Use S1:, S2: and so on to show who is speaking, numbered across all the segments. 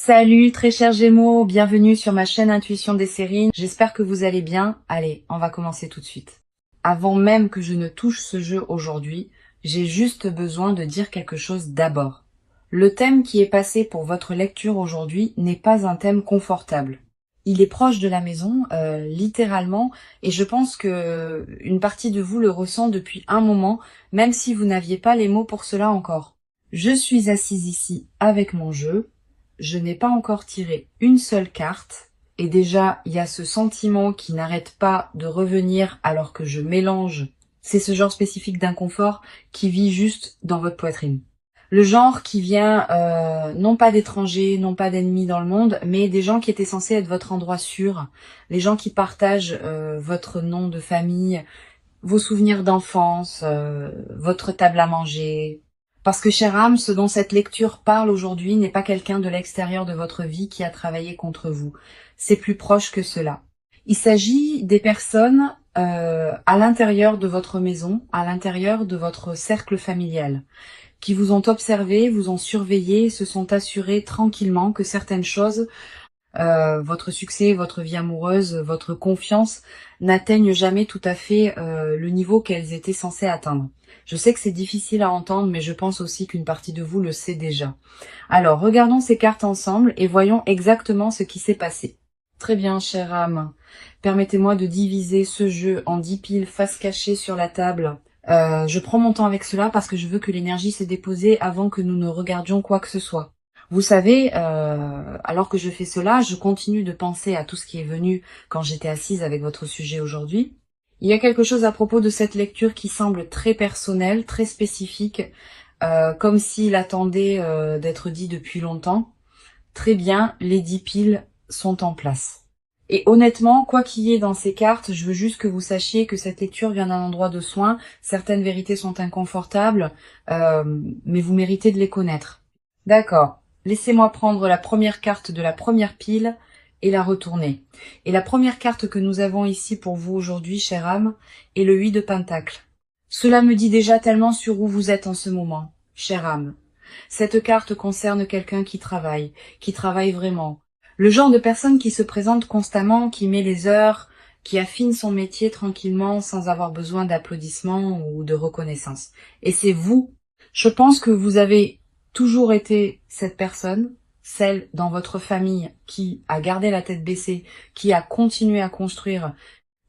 S1: Salut très chers Gémeaux, bienvenue sur ma chaîne Intuition des Sérines. J'espère que vous allez bien. Allez, on va commencer tout de suite. Avant même que je ne touche ce jeu aujourd'hui, j'ai juste besoin de dire quelque chose d'abord. Le thème qui est passé pour votre lecture aujourd'hui n'est pas un thème confortable. Il est proche de la maison, littéralement, et je pense que une partie de vous le ressent depuis un moment, même si vous n'aviez pas les mots pour cela encore. Je suis assise ici avec mon jeu. Je n'ai pas encore tiré une seule carte, et déjà il y a ce sentiment qui n'arrête pas de revenir alors que je mélange. C'est ce genre spécifique d'inconfort qui vit juste dans votre poitrine. Le genre qui vient non pas d'étrangers, non pas d'ennemis dans le monde, mais des gens qui étaient censés être votre endroit sûr, les gens qui partagent votre nom de famille, vos souvenirs d'enfance, votre table à manger. Parce que, chère âme, ce dont cette lecture parle aujourd'hui n'est pas quelqu'un de l'extérieur de votre vie qui a travaillé contre vous. C'est plus proche que cela. Il s'agit des personnes à l'intérieur de votre maison, à l'intérieur de votre cercle familial, qui vous ont observé, vous ont surveillé, se sont assurés tranquillement que certaines choses, votre succès, votre vie amoureuse, votre confiance, n'atteignent jamais tout à fait le niveau qu'elles étaient censées atteindre. Je sais que c'est difficile à entendre, mais je pense aussi qu'une partie de vous le sait déjà. Alors, regardons ces cartes ensemble et voyons exactement ce qui s'est passé. Très bien, chère âme. Permettez-moi de diviser ce jeu en 10 piles face cachée sur la table. Je prends mon temps avec cela parce que je veux que l'énergie s'est déposée avant que nous ne regardions quoi que ce soit. Vous savez, alors que je fais cela, je continue de penser à tout ce qui est venu quand j'étais assise avec votre sujet aujourd'hui. Il y a quelque chose à propos de cette lecture qui semble très personnelle, très spécifique, comme s'il attendait d'être dit depuis longtemps. Très bien, les 10 piles sont en place. Et honnêtement, quoi qu'il y ait dans ces cartes, je veux juste que vous sachiez que cette lecture vient d'un endroit de soin. Certaines vérités sont inconfortables, mais vous méritez de les connaître. D'accord. Laissez-moi prendre la première carte de la première pile et la retourner. Et la première carte que nous avons ici pour vous aujourd'hui, chère âme, est le 8 de Pentacle. Cela me dit déjà tellement sur où vous êtes en ce moment, chère âme. Cette carte concerne quelqu'un qui travaille vraiment. Le genre de personne qui se présente constamment, qui met les heures, qui affine son métier tranquillement sans avoir besoin d'applaudissements ou de reconnaissance. Et c'est vous. Je pense que vous avez toujours été cette personne, celle dans votre famille qui a gardé la tête baissée, qui a continué à construire,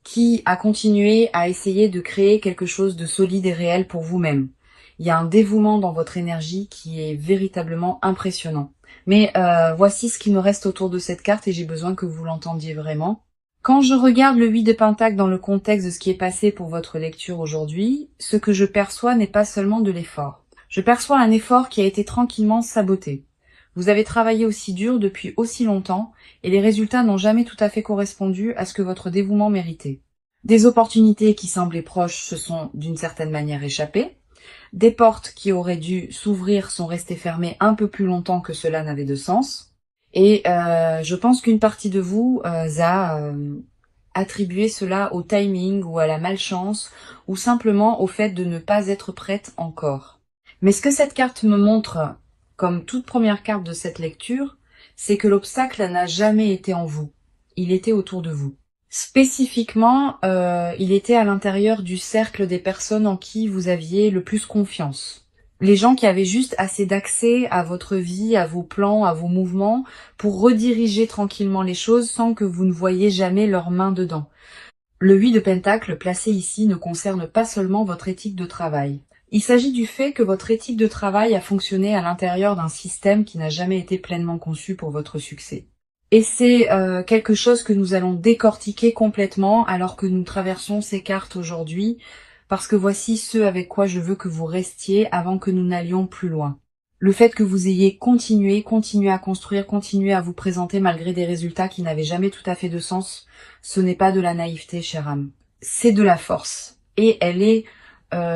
S1: qui a continué à essayer de créer quelque chose de solide et réel pour vous-même. Il y a un dévouement dans votre énergie qui est véritablement impressionnant. Mais voici ce qui me reste autour de cette carte et j'ai besoin que vous l'entendiez vraiment. Quand je regarde le 8 de Pentacle dans le contexte de ce qui est passé pour votre lecture aujourd'hui, ce que je perçois n'est pas seulement de l'effort. Je perçois un effort qui a été tranquillement saboté. Vous avez travaillé aussi dur depuis aussi longtemps et les résultats n'ont jamais tout à fait correspondu à ce que votre dévouement méritait. Des opportunités qui semblaient proches se sont d'une certaine manière échappées. Des portes qui auraient dû s'ouvrir sont restées fermées un peu plus longtemps que cela n'avait de sens. Et je pense qu'une partie de vous a attribué cela au timing ou à la malchance ou simplement au fait de ne pas être prête encore. Mais ce que cette carte me montre, comme toute première carte de cette lecture, c'est que l'obstacle n'a jamais été en vous. Il était autour de vous. Spécifiquement, il était à l'intérieur du cercle des personnes en qui vous aviez le plus confiance. Les gens qui avaient juste assez d'accès à votre vie, à vos plans, à vos mouvements, pour rediriger tranquillement les choses sans que vous ne voyiez jamais leurs mains dedans. Le 8 de Pentacle placé ici ne concerne pas seulement votre éthique de travail. Il s'agit du fait que votre éthique de travail a fonctionné à l'intérieur d'un système qui n'a jamais été pleinement conçu pour votre succès. Et c'est quelque chose que nous allons décortiquer complètement alors que nous traversons ces cartes aujourd'hui, parce que voici ce avec quoi je veux que vous restiez avant que nous n'allions plus loin. Le fait que vous ayez continué à construire, continué à vous présenter malgré des résultats qui n'avaient jamais tout à fait de sens, ce n'est pas de la naïveté, chère âme. C'est de la force. Et elle est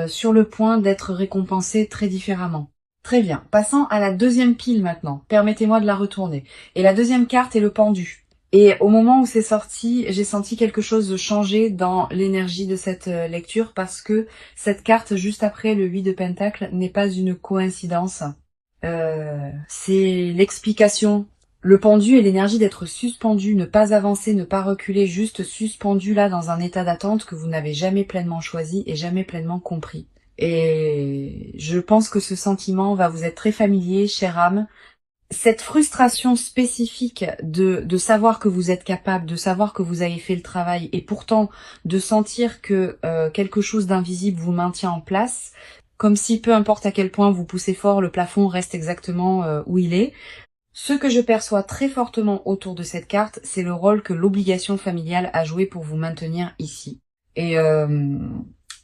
S1: sur le point d'être récompensée très différemment. Très bien. Passons à la deuxième pile maintenant. Permettez-moi de la retourner. Et la deuxième carte est le pendu. Et au moment où c'est sorti, j'ai senti quelque chose de changer dans l'énergie de cette lecture parce que cette carte juste après le 8 de Pentacle n'est pas une coïncidence. C'est l'explication Le pendu est l'énergie d'être suspendu, ne pas avancer, ne pas reculer, juste suspendu là dans un état d'attente que vous n'avez jamais pleinement choisi et jamais pleinement compris. Et je pense que ce sentiment va vous être très familier, chère âme. Cette frustration spécifique de savoir que vous êtes capable, de savoir que vous avez fait le travail et pourtant de sentir que quelque chose d'invisible vous maintient en place, comme si peu importe à quel point vous poussez fort, le plafond reste exactement où il est. Ce que je perçois très fortement autour de cette carte, c'est le rôle que l'obligation familiale a joué pour vous maintenir ici. Et, euh,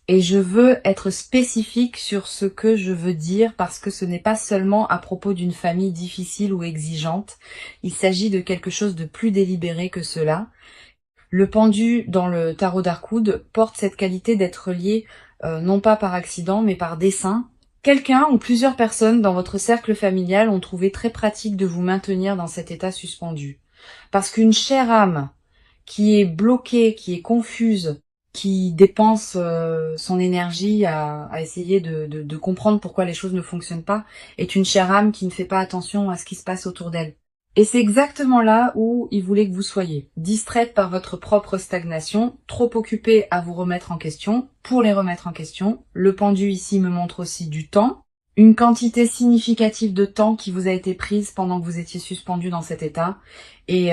S1: et je veux être spécifique sur ce que je veux dire parce que ce n'est pas seulement à propos d'une famille difficile ou exigeante, il s'agit de quelque chose de plus délibéré que cela. Le pendu dans le tarot d'Arkoud porte cette qualité d'être lié non pas par accident mais par dessein. Quelqu'un ou plusieurs personnes dans votre cercle familial ont trouvé très pratique de vous maintenir dans cet état suspendu. Parce qu'une chère âme qui est bloquée, qui est confuse, qui dépense son énergie à essayer de comprendre pourquoi les choses ne fonctionnent pas, est une chère âme qui ne fait pas attention à ce qui se passe autour d'elle. Et c'est exactement là où il voulait que vous soyez, distraite par votre propre stagnation, trop occupée à vous remettre en question, pour les remettre en question. Le pendu ici me montre aussi du temps, une quantité significative de temps qui vous a été prise pendant que vous étiez suspendu dans cet état, et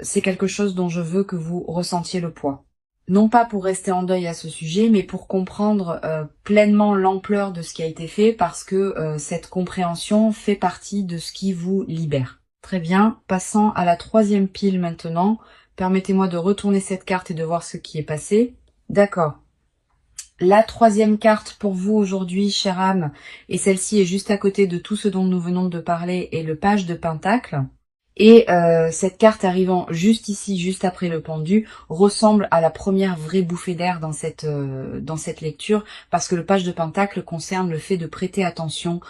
S1: c'est quelque chose dont je veux que vous ressentiez le poids. Non pas pour rester en deuil à ce sujet, mais pour comprendre pleinement l'ampleur de ce qui a été fait, parce que cette compréhension fait partie de ce qui vous libère. Très bien, passant à la troisième pile maintenant. Permettez-moi de retourner cette carte et de voir ce qui est passé. D'accord. La troisième carte pour vous aujourd'hui, chère âme, et celle-ci est juste à côté de tout ce dont nous venons de parler, est le page de Pentacle. Et cette carte arrivant juste ici, juste après le pendu, ressemble à la première vraie bouffée d'air dans cette lecture, parce que le page de Pentacle concerne le fait de prêter attention,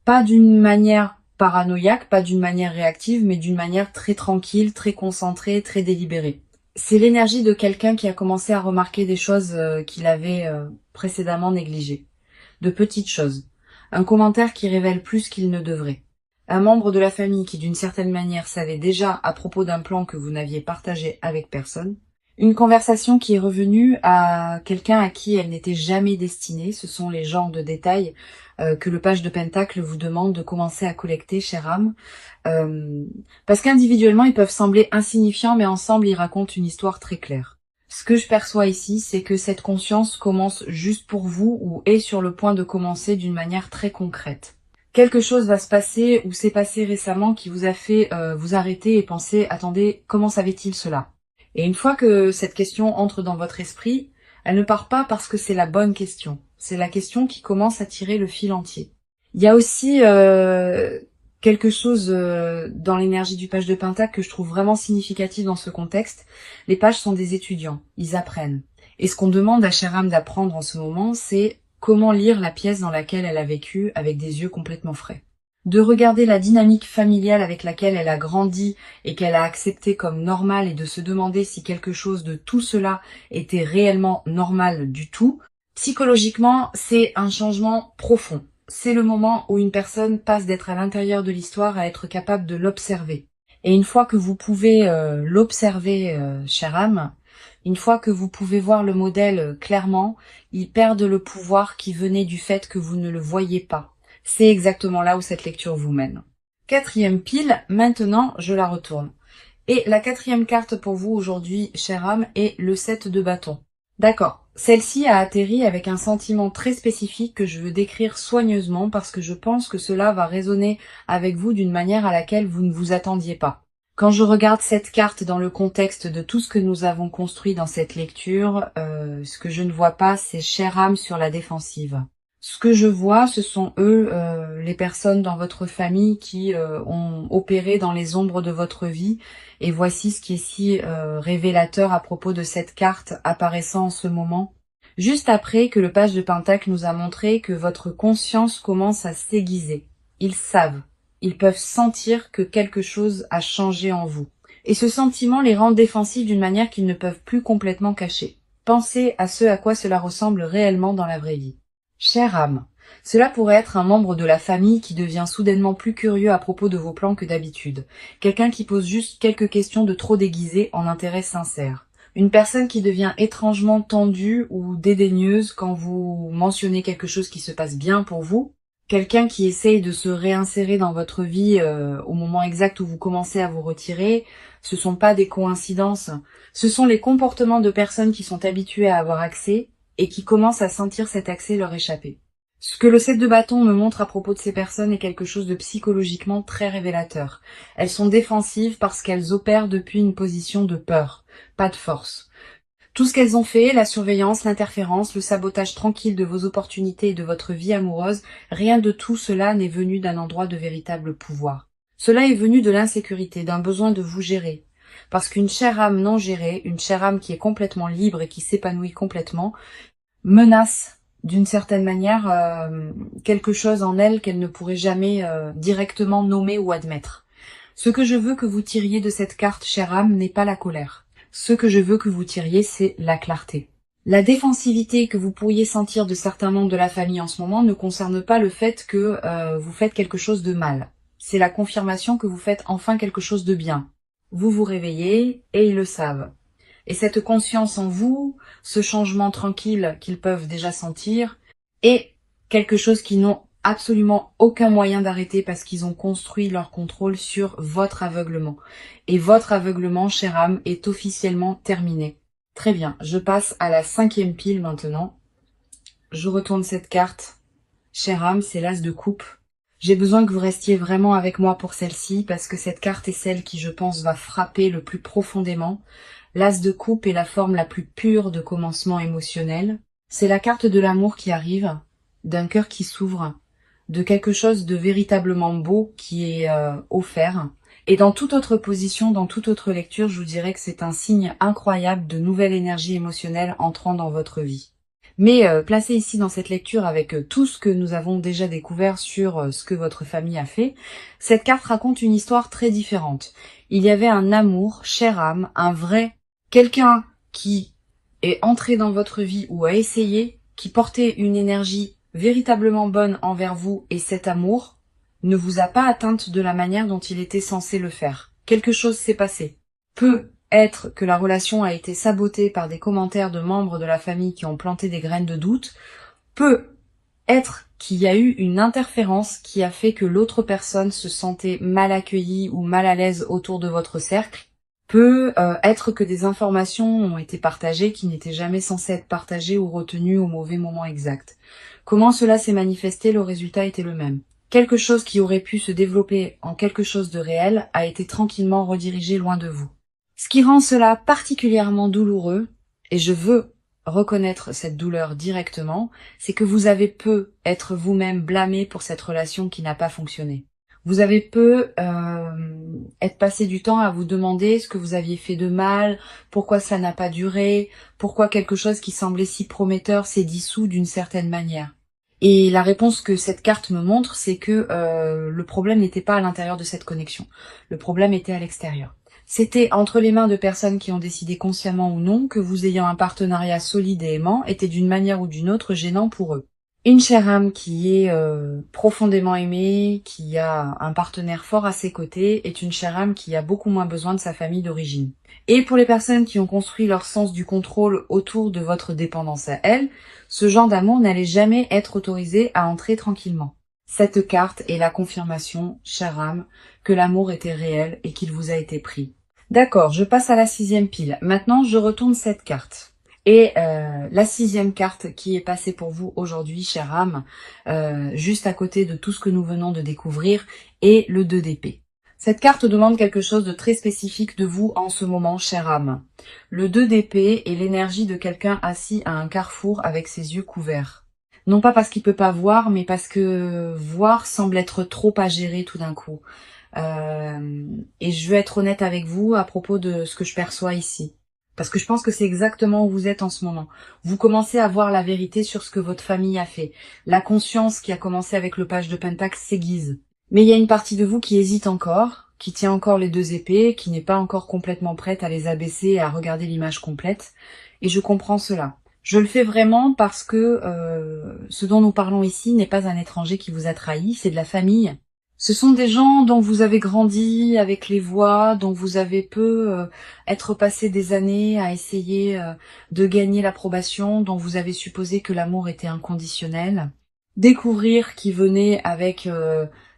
S1: pas d'une manière paranoïaque, pas d'une manière réactive, mais d'une manière très tranquille, très concentrée, très délibérée. C'est l'énergie de quelqu'un qui a commencé à remarquer des choses qu'il avait précédemment négligées. De petites choses. Un commentaire qui révèle plus qu'il ne devrait. Un membre de la famille qui d'une certaine manière savait déjà à propos d'un plan que vous n'aviez partagé avec personne. Une conversation qui est revenue à quelqu'un à qui elle n'était jamais destinée. Ce sont les genres de détails que le page de Pentacle vous demande de commencer à collecter, chère âme. Parce qu'individuellement, ils peuvent sembler insignifiants, mais ensemble, ils racontent une histoire très claire. Ce que je perçois ici, c'est que cette conscience commence juste pour vous ou est sur le point de commencer d'une manière très concrète. Quelque chose va se passer ou s'est passé récemment qui vous a fait vous arrêter et penser « Attendez, comment savait-il cela ?» Et une fois que cette question entre dans votre esprit, elle ne part pas parce que c'est la bonne question. C'est la question qui commence à tirer le fil entier. Il y a aussi quelque chose dans l'énergie du page de Pentacle que je trouve vraiment significatif dans ce contexte. Les pages sont des étudiants, ils apprennent. Et ce qu'on demande à chère âme d'apprendre en ce moment, c'est comment lire la pièce dans laquelle elle a vécu avec des yeux complètement frais. De regarder la dynamique familiale avec laquelle elle a grandi et qu'elle a accepté comme normale et de se demander si quelque chose de tout cela était réellement normal du tout. Psychologiquement, c'est un changement profond. C'est le moment où une personne passe d'être à l'intérieur de l'histoire à être capable de l'observer. Et une fois que vous pouvez l'observer, chère âme, une fois que vous pouvez voir le modèle clairement, il perd le pouvoir qui venait du fait que vous ne le voyez pas. C'est exactement là où cette lecture vous mène. Quatrième pile, maintenant je la retourne. Et la quatrième carte pour vous aujourd'hui, chère âme, est le 7 de bâton. D'accord. Celle-ci a atterri avec un sentiment très spécifique que je veux décrire soigneusement parce que je pense que cela va résonner avec vous d'une manière à laquelle vous ne vous attendiez pas. Quand je regarde cette carte dans le contexte de tout ce que nous avons construit dans cette lecture, ce que je ne vois pas, c'est chère âme sur la défensive. Ce que je vois, ce sont les personnes dans votre famille qui ont opéré dans les ombres de votre vie. Et voici ce qui est si révélateur à propos de cette carte apparaissant en ce moment. Juste après que le page de Pentacle nous a montré que votre conscience commence à s'aiguiser. Ils savent, ils peuvent sentir que quelque chose a changé en vous. Et ce sentiment les rend défensifs d'une manière qu'ils ne peuvent plus complètement cacher. Pensez à ce à quoi cela ressemble réellement dans la vraie vie. Chère âme, Cela pourrait être un membre de la famille qui devient soudainement plus curieux à propos de vos plans que d'habitude. Quelqu'un qui pose juste quelques questions de trop déguisées en intérêt sincère. Une personne qui devient étrangement tendue ou dédaigneuse quand vous mentionnez quelque chose qui se passe bien pour vous. Quelqu'un qui essaye de se réinsérer dans votre vie au moment exact où vous commencez à vous retirer. Ce sont pas des coïncidences. Ce sont les comportements de personnes qui sont habituées à avoir accès et qui commencent à sentir cet accès leur échapper. Ce que le 7 de bâton me montre à propos de ces personnes est quelque chose de psychologiquement très révélateur. Elles sont défensives parce qu'elles opèrent depuis une position de peur, pas de force. Tout ce qu'elles ont fait, la surveillance, l'interférence, le sabotage tranquille de vos opportunités et de votre vie amoureuse, rien de tout cela n'est venu d'un endroit de véritable pouvoir. Cela est venu de l'insécurité, d'un besoin de vous gérer. Parce qu'une chère âme non gérée, une chère âme qui est complètement libre et qui s'épanouit complètement, menace d'une certaine manière quelque chose en elle qu'elle ne pourrait jamais directement nommer ou admettre. Ce que je veux que vous tiriez de cette carte, chère âme, n'est pas la colère. Ce que je veux que vous tiriez, c'est la clarté. La défensivité que vous pourriez sentir de certains membres de la famille en ce moment ne concerne pas le fait que vous faites quelque chose de mal. C'est la confirmation que vous faites enfin quelque chose de bien. Vous vous réveillez et ils le savent. Et cette conscience en vous, ce changement tranquille qu'ils peuvent déjà sentir, est quelque chose qu'ils n'ont absolument aucun moyen d'arrêter parce qu'ils ont construit leur contrôle sur votre aveuglement. Et votre aveuglement, chère âme, est officiellement terminé. Très bien, je passe à la 5e pile maintenant. Je retourne cette carte. Chère âme, c'est l'as de coupe. J'ai besoin que vous restiez vraiment avec moi pour celle-ci parce que cette carte est celle qui, je pense, va frapper le plus profondément. L'as de coupe est la forme la plus pure de commencement émotionnel. C'est la carte de l'amour qui arrive, d'un cœur qui s'ouvre, de quelque chose de véritablement beau qui est offert. Et dans toute autre position, dans toute autre lecture, je vous dirais que c'est un signe incroyable de nouvelle énergie émotionnelle entrant dans votre vie. Mais placé ici dans cette lecture avec tout ce que nous avons déjà découvert sur ce que votre famille a fait, cette carte raconte une histoire très différente. Il y avait un amour, chère âme, un vrai, quelqu'un qui est entré dans votre vie ou a essayé, qui portait une énergie véritablement bonne envers vous et cet amour ne vous a pas atteinte de la manière dont il était censé le faire. Quelque chose s'est passé. Peut être que la relation a été sabotée par des commentaires de membres de la famille qui ont planté des graines de doute. Peut être qu'il y a eu une interférence qui a fait que l'autre personne se sentait mal accueillie ou mal à l'aise autour de votre cercle. Peut être que des informations ont été partagées qui n'étaient jamais censées être partagées ou retenues au mauvais moment exact. Comment cela s'est manifesté, le résultat était le même. Quelque chose qui aurait pu se développer en quelque chose de réel a été tranquillement redirigé loin de vous. Ce qui rend cela particulièrement douloureux, et je veux reconnaître cette douleur directement, c'est que vous avez peu être vous-même blâmé pour cette relation qui n'a pas fonctionné. Vous avez peu être passé du temps à vous demander ce que vous aviez fait de mal, pourquoi ça n'a pas duré, pourquoi quelque chose qui semblait si prometteur s'est dissous d'une certaine manière. Et la réponse que cette carte me montre, c'est que le problème n'était pas à l'intérieur de cette connexion. Le problème était à l'extérieur. C'était entre les mains de personnes qui ont décidé consciemment ou non que vous ayant un partenariat solide et aimant était d'une manière ou d'une autre gênant pour eux. Une chère âme qui est profondément aimée, qui a un partenaire fort à ses côtés, est une chère âme qui a beaucoup moins besoin de sa famille d'origine. Et pour les personnes qui ont construit leur sens du contrôle autour de votre dépendance à elles, ce genre d'amour n'allait jamais être autorisé à entrer tranquillement. Cette carte est la confirmation, chère âme, que l'amour était réel et qu'il vous a été pris. D'accord, je passe à la 6e pile. Maintenant, je retourne cette carte. Et la 6e carte qui est passée pour vous aujourd'hui, chère âme, juste à côté de tout ce que nous venons de découvrir, est le 2 d'épée. Cette carte demande quelque chose de très spécifique de vous en ce moment, chère âme. Le 2 d'épée est l'énergie de quelqu'un assis à un carrefour avec ses yeux couverts. Non pas parce qu'il peut pas voir, mais parce que voir semble être trop à gérer tout d'un coup. Et je veux être honnête avec vous à propos de ce que je perçois ici. Parce que je pense que c'est exactement où vous êtes en ce moment. Vous commencez à voir la vérité sur ce que votre famille a fait. La conscience qui a commencé avec le page de Pentacle s'aiguise. Mais il y a une partie de vous qui hésite encore, qui tient encore les 2 épées, qui n'est pas encore complètement prête à les abaisser et à regarder l'image complète. Et je comprends cela. Je le fais vraiment parce que ce dont nous parlons ici n'est pas un étranger qui vous a trahi, c'est de la famille. Ce sont des gens dont vous avez grandi avec les voix, dont vous avez être passé des années à essayer de gagner l'approbation, dont vous avez supposé que l'amour était inconditionnel. Découvrir qui venait avec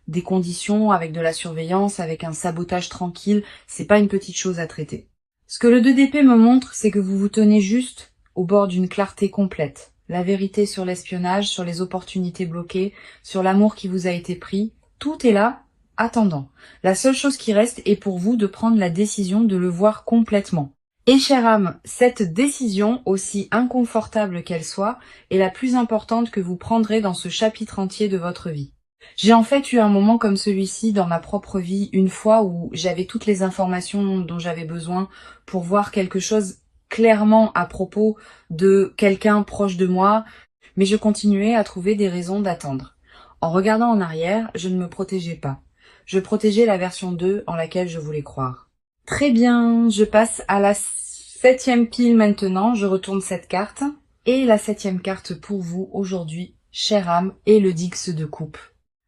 S1: des conditions, avec de la surveillance, avec un sabotage tranquille, c'est pas une petite chose à traiter. Ce que le 2DP me montre, c'est que vous vous tenez juste au bord d'une clarté complète. La vérité sur l'espionnage, sur les opportunités bloquées, sur l'amour qui vous a été pris, tout est là, attendant. La seule chose qui reste est pour vous de prendre la décision de le voir complètement. Et chère âme, cette décision, aussi inconfortable qu'elle soit, est la plus importante que vous prendrez dans ce chapitre entier de votre vie. J'ai en fait eu un moment comme celui-ci dans ma propre vie, une fois où j'avais toutes les informations dont j'avais besoin pour voir quelque chose clairement à propos de quelqu'un proche de moi, mais je continuais à trouver des raisons d'attendre. En regardant en arrière, je ne me protégeais pas. Je protégeais la version 2 en laquelle je voulais croire. Très bien, je passe à la 7e pile maintenant, je retourne cette carte. Et la 7e carte pour vous aujourd'hui, chère âme, est le Dix de coupe.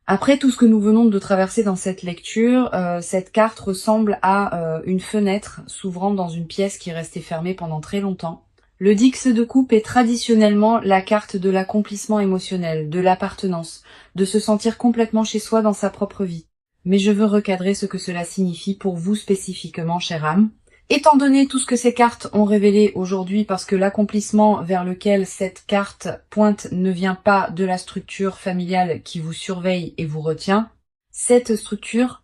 S1: Après tout ce que nous venons de traverser dans cette lecture, cette carte ressemble à une fenêtre s'ouvrant dans une pièce qui est restée fermée pendant très longtemps. Le Dix de coupe est traditionnellement la carte de l'accomplissement émotionnel, de l'appartenance, de se sentir complètement chez soi dans sa propre vie. Mais je veux recadrer ce que cela signifie pour vous spécifiquement, chère âme. Étant donné tout ce que ces cartes ont révélé aujourd'hui, parce que l'accomplissement vers lequel cette carte pointe ne vient pas de la structure familiale qui vous surveille et vous retient, cette structure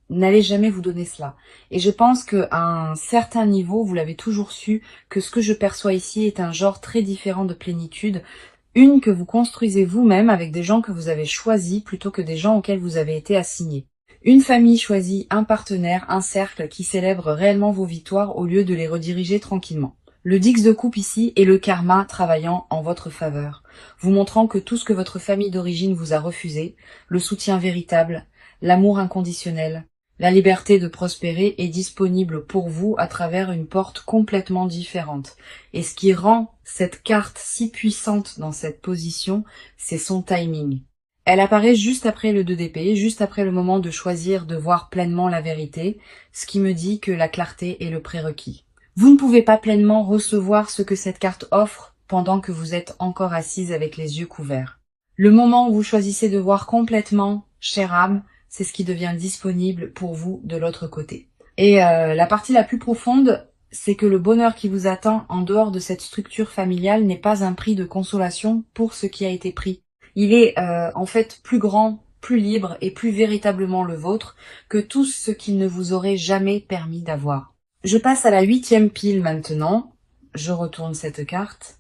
S1: n'allait jamais vous donner cela. Et je pense qu'à un certain niveau, vous l'avez toujours su, que ce que je perçois ici est un genre très différent de plénitude, une que vous construisez vous-même avec des gens que vous avez choisis plutôt que des gens auxquels vous avez été assignés. Une famille choisit un partenaire, un cercle qui célèbre réellement vos victoires au lieu de les rediriger tranquillement. Le Dix de coupe ici est le karma travaillant en votre faveur, vous montrant que tout ce que votre famille d'origine vous a refusé, le soutien véritable, l'amour inconditionnel, la liberté de prospérer est disponible pour vous à travers une porte complètement différente. Et ce qui rend cette carte si puissante dans cette position, c'est son timing. Elle apparaît juste après le 2DP, juste après le moment de choisir de voir pleinement la vérité, ce qui me dit que la clarté est le prérequis. Vous ne pouvez pas pleinement recevoir ce que cette carte offre pendant que vous êtes encore assise avec les yeux couverts. Le moment où vous choisissez de voir complètement, chère âme, c'est ce qui devient disponible pour vous de l'autre côté. Et la partie la plus profonde, c'est que le bonheur qui vous attend en dehors de cette structure familiale n'est pas un prix de consolation pour ce qui a été pris. Il est en fait plus grand, plus libre et plus véritablement le vôtre que tout ce qu'il ne vous aurait jamais permis d'avoir. Je passe à la 8e pile maintenant. Je retourne cette carte.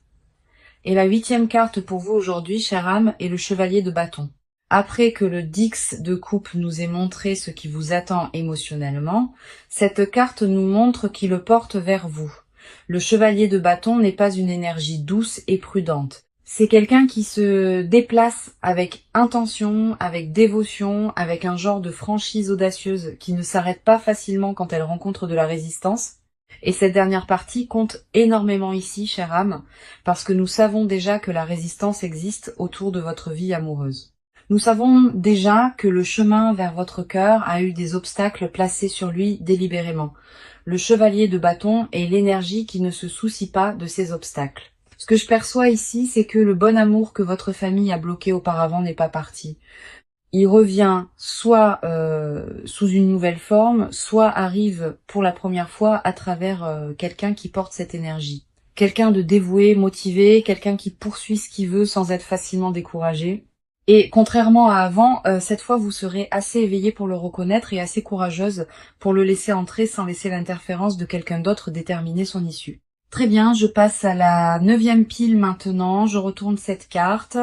S1: Et la 8e carte pour vous aujourd'hui, chère âme, est le chevalier de bâton. Après que le Dix de coupe nous ait montré ce qui vous attend émotionnellement, cette carte nous montre qui le porte vers vous. Le chevalier de bâton n'est pas une énergie douce et prudente. C'est quelqu'un qui se déplace avec intention, avec dévotion, avec un genre de franchise audacieuse qui ne s'arrête pas facilement quand elle rencontre de la résistance. Et cette dernière partie compte énormément ici, chère âme, parce que nous savons déjà que la résistance existe autour de votre vie amoureuse. Nous savons déjà que le chemin vers votre cœur a eu des obstacles placés sur lui délibérément. Le chevalier de bâton est l'énergie qui ne se soucie pas de ces obstacles. Ce que je perçois ici, c'est que le bon amour que votre famille a bloqué auparavant n'est pas parti. Il revient soit sous une nouvelle forme, soit arrive pour la première fois à travers quelqu'un qui porte cette énergie. Quelqu'un de dévoué, motivé, quelqu'un qui poursuit ce qu'il veut sans être facilement découragé. Et contrairement à avant, cette fois vous serez assez éveillée pour le reconnaître et assez courageuse pour le laisser entrer sans laisser l'interférence de quelqu'un d'autre déterminer son issue. Très bien, je passe à la 9e pile maintenant, je retourne cette carte.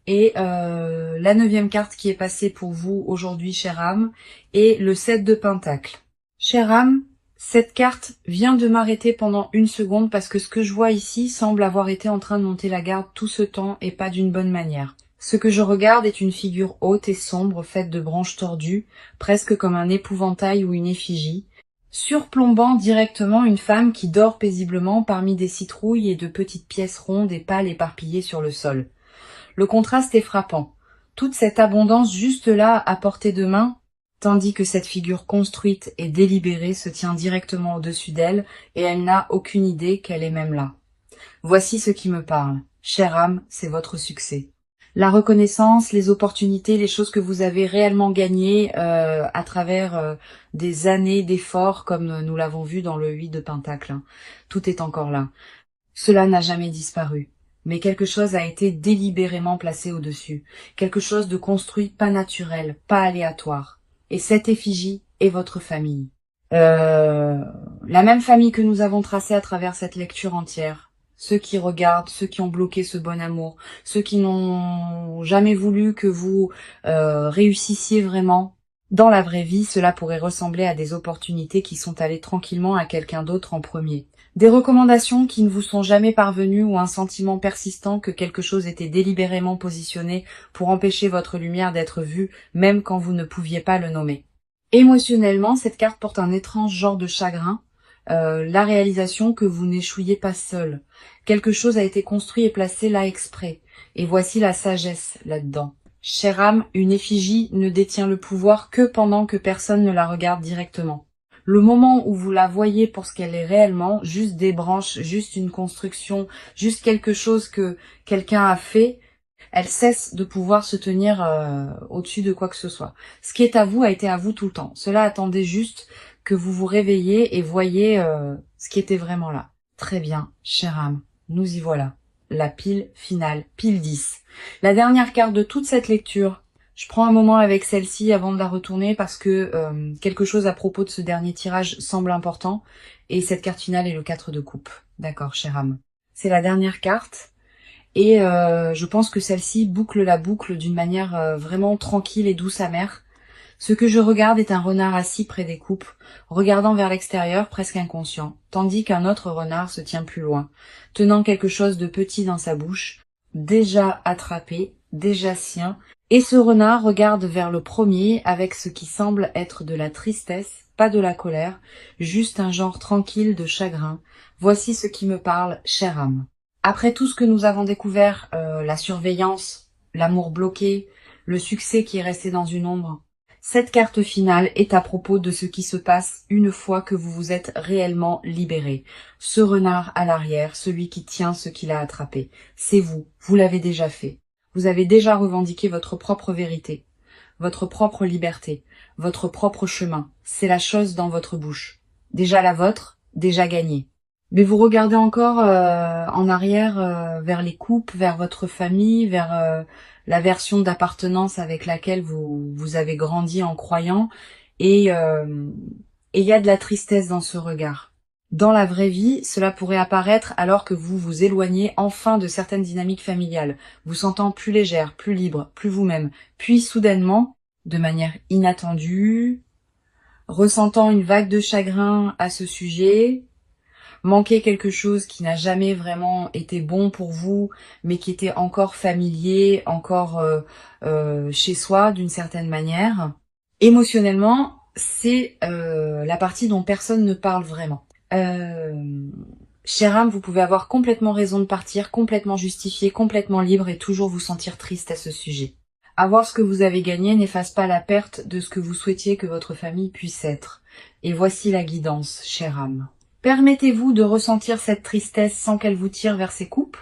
S1: Et la 9e carte qui est passée pour vous aujourd'hui, chère âme, est le 7 de Pentacle. Chère âme, cette carte vient de m'arrêter pendant une seconde parce que ce que je vois ici semble avoir été en train de monter la garde tout ce temps et pas d'une bonne manière. Ce que je regarde est une figure haute et sombre faite de branches tordues, presque comme un épouvantail ou une effigie. surplombant directement une femme qui dort paisiblement parmi des citrouilles et de petites pièces rondes et pâles éparpillées sur le sol. Le contraste est frappant. Toute cette abondance juste là à portée de main, tandis que cette figure construite et délibérée se tient directement au-dessus d'elle et elle n'a aucune idée qu'elle est même là. Voici ce qui me parle. Chère âme, c'est votre succès. La reconnaissance, les opportunités, les choses que vous avez réellement gagnées à travers des années d'efforts, comme nous l'avons vu dans le 8 de Pentacle. Tout est encore là. Cela n'a jamais disparu. Mais quelque chose a été délibérément placé au-dessus. Quelque chose de construit, pas naturel, pas aléatoire. Et cette effigie est votre famille. La même famille que nous avons tracée à travers cette lecture entière. Ceux qui regardent, ceux qui ont bloqué ce bon amour, ceux qui n'ont jamais voulu que vous réussissiez vraiment. Dans la vraie vie, cela pourrait ressembler à des opportunités qui sont allées tranquillement à quelqu'un d'autre en premier. Des recommandations qui ne vous sont jamais parvenues ou un sentiment persistant que quelque chose était délibérément positionné pour empêcher votre lumière d'être vue, même quand vous ne pouviez pas le nommer. Émotionnellement, cette carte porte un étrange genre de chagrin, la réalisation que vous n'échouiez pas seul. Quelque chose a été construit et placé là exprès. Et voici la sagesse là-dedans. Chère âme, une effigie ne détient le pouvoir que pendant que personne ne la regarde directement. Le moment où vous la voyez pour ce qu'elle est réellement, juste des branches, juste une construction, juste quelque chose que quelqu'un a fait, elle cesse de pouvoir se tenir au-dessus de quoi que ce soit. Ce qui est à vous a été à vous tout le temps. Cela attendait juste que vous vous réveillez et voyez ce qui était vraiment là. Très bien, chère âme, nous y voilà. La pile finale, pile 10. La dernière carte de toute cette lecture. Je prends un moment avec celle-ci avant de la retourner parce que quelque chose à propos de ce dernier tirage semble important. Et cette carte finale est le 4 de coupe. D'accord, chère âme. C'est la dernière carte. Et je pense que celle-ci boucle la boucle d'une manière vraiment tranquille et douce amère. Ce que je regarde est un renard assis près des coupes, regardant vers l'extérieur presque inconscient, tandis qu'un autre renard se tient plus loin, tenant quelque chose de petit dans sa bouche, déjà attrapé, déjà sien, et ce renard regarde vers le premier avec ce qui semble être de la tristesse, pas de la colère, juste un genre tranquille de chagrin. Voici ce qui me parle, chère âme. Après tout ce que nous avons découvert, la surveillance, l'amour bloqué, le succès qui est resté dans une ombre, cette carte finale est à propos de ce qui se passe une fois que vous vous êtes réellement libéré. Ce renard à l'arrière, celui qui tient ce qu'il a attrapé, c'est vous, vous l'avez déjà fait. Vous avez déjà revendiqué votre propre vérité, votre propre liberté, votre propre chemin. C'est la chose dans votre bouche. Déjà la vôtre, déjà gagnée. Mais vous regardez encore en arrière vers les coupes, vers votre famille, vers la version d'appartenance avec laquelle vous avez grandi en croyant, et il y a de la tristesse dans ce regard. Dans la vraie vie, cela pourrait apparaître alors que vous vous éloignez enfin de certaines dynamiques familiales, vous sentant plus légère, plus libre, plus vous-même, puis soudainement, de manière inattendue, ressentant une vague de chagrin à ce sujet, manquer quelque chose qui n'a jamais vraiment été bon pour vous, mais qui était encore familier, encore chez soi d'une certaine manière. Émotionnellement, c'est la partie dont personne ne parle vraiment. Chère âme, vous pouvez avoir complètement raison de partir, complètement justifié, complètement libre et toujours vous sentir triste à ce sujet. Avoir ce que vous avez gagné n'efface pas la perte de ce que vous souhaitiez que votre famille puisse être. Et voici la guidance, chère âme. Permettez-vous de ressentir cette tristesse sans qu'elle vous tire vers ses coupes.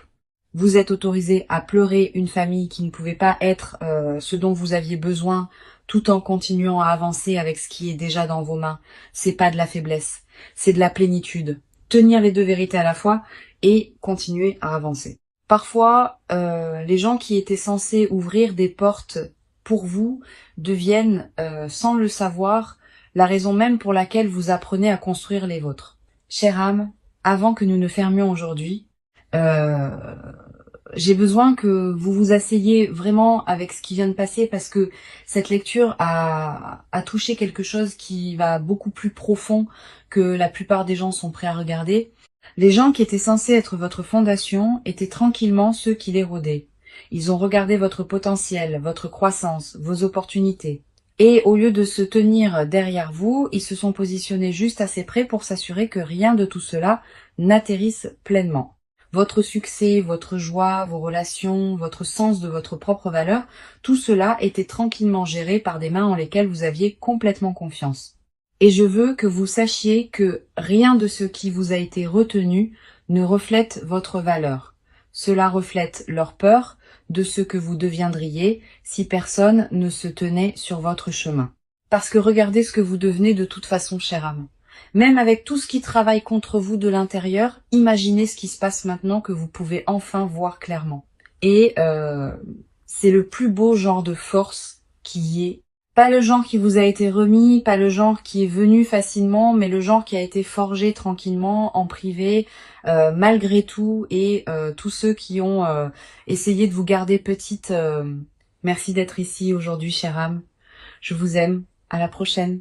S1: Vous êtes autorisé à pleurer une famille qui ne pouvait pas être ce dont vous aviez besoin, tout en continuant à avancer avec ce qui est déjà dans vos mains. C'est pas de la faiblesse, c'est de la plénitude. Tenir les deux vérités à la fois et continuer à avancer. Parfois, les gens qui étaient censés ouvrir des portes pour vous deviennent, sans le savoir, la raison même pour laquelle vous apprenez à construire les vôtres. Chère âme, avant que nous ne fermions aujourd'hui, j'ai besoin que vous vous asseyiez vraiment avec ce qui vient de passer parce que cette lecture a touché quelque chose qui va beaucoup plus profond que la plupart des gens sont prêts à regarder. Les gens qui étaient censés être votre fondation étaient tranquillement ceux qui l'érôdaient. Ils ont regardé votre potentiel, votre croissance, vos opportunités. Et au lieu de se tenir derrière vous, ils se sont positionnés juste assez près pour s'assurer que rien de tout cela n'atterrisse pleinement. Votre succès, votre joie, vos relations, votre sens de votre propre valeur, tout cela était tranquillement géré par des mains en lesquelles vous aviez complètement confiance. Et je veux que vous sachiez que rien de ce qui vous a été retenu ne reflète votre valeur. Cela reflète leur peur de ce que vous deviendriez si personne ne se tenait sur votre chemin. Parce que regardez ce que vous devenez de toute façon, chère âme. Même avec tout ce qui travaille contre vous de l'intérieur, imaginez ce qui se passe maintenant que vous pouvez enfin voir clairement. Et c'est le plus beau genre de force qui y ait. Pas le genre qui vous a été remis, pas le genre qui est venu facilement, mais le genre qui a été forgé tranquillement, en privé, malgré tout, et tous ceux qui ont essayé de vous garder petite, merci d'être ici aujourd'hui, chère âme. Je vous aime. À la prochaine.